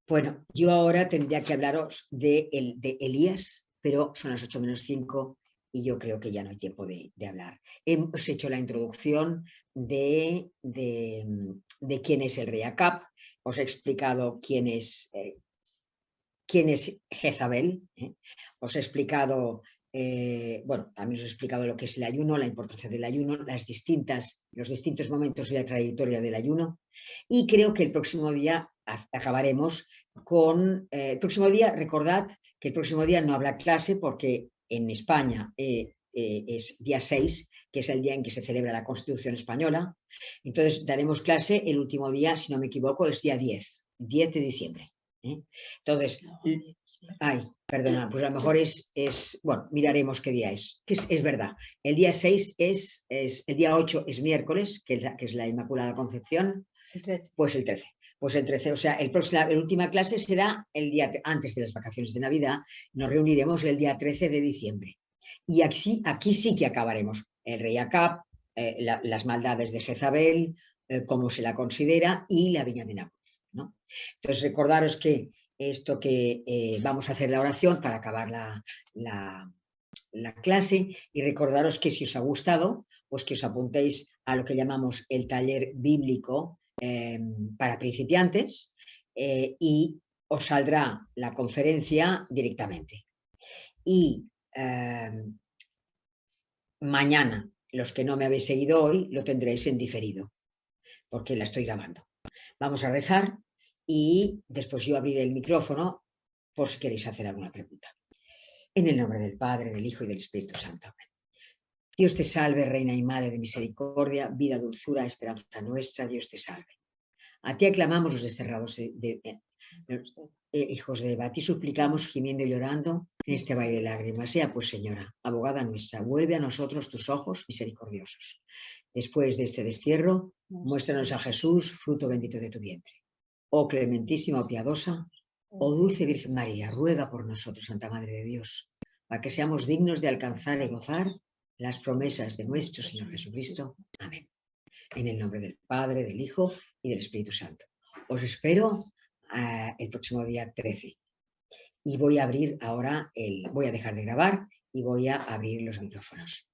Bueno, yo ahora tendría que hablaros de Elías, pero son las 8 menos 5 y yo creo que ya no hay tiempo de hablar. Hemos hecho la introducción de quién es el rey Acab, os he explicado quién es Jezabel, os he explicado, bueno, también os he explicado lo que es el ayuno, la importancia del ayuno, los distintos momentos y la trayectoria del ayuno, y creo que el próximo día acabaremos con, el próximo día, recordad que el próximo día no habrá clase porque en España es día 6 que es el día en que se celebra la Constitución Española. Entonces daremos clase el último día, si no me equivoco, es día 10 de diciembre. Entonces, ay, perdona, pues a lo mejor bueno, miraremos qué día es. Que es verdad, el día 6 el día 8 es miércoles, que es la Inmaculada Concepción, El 13. pues el 13. Pues el 13, o sea, la última clase será el día antes de las vacaciones de Navidad. Nos reuniremos el día 13 de diciembre. Y aquí sí que acabaremos el Rey Acab, las maldades de Jezabel, cómo se la considera, y la Viña de Nápoles, ¿no? Entonces, recordaros que esto que vamos a hacer la oración para acabar la clase, y recordaros que si os ha gustado, pues que os apuntéis a lo que llamamos el taller bíblico para principiantes, y os saldrá la conferencia directamente. Y mañana, los que no me habéis seguido hoy, lo tendréis en diferido, porque la estoy grabando. Vamos a rezar y después yo abriré el micrófono por si queréis hacer alguna pregunta. En el nombre del Padre, del Hijo y del Espíritu Santo. Amén. Dios te salve, Reina y Madre de misericordia, vida, dulzura, esperanza nuestra, Dios te salve. A ti aclamamos los desterrados hijos de Eva, a ti suplicamos, gimiendo y llorando en este valle de lágrimas. Sea pues, Señora, abogada nuestra, vuelve a nosotros tus ojos misericordiosos. Después de este destierro, muéstranos a Jesús, fruto bendito de tu vientre. Oh clementísima, oh piadosa, oh dulce Virgen María, ruega por nosotros, Santa Madre de Dios, para que seamos dignos de alcanzar y gozar las promesas de nuestro Señor Jesucristo. Amén. En el nombre del Padre, del Hijo y del Espíritu Santo. Os espero el próximo día 13. Y voy a abrir ahora voy a dejar de grabar y voy a abrir los micrófonos.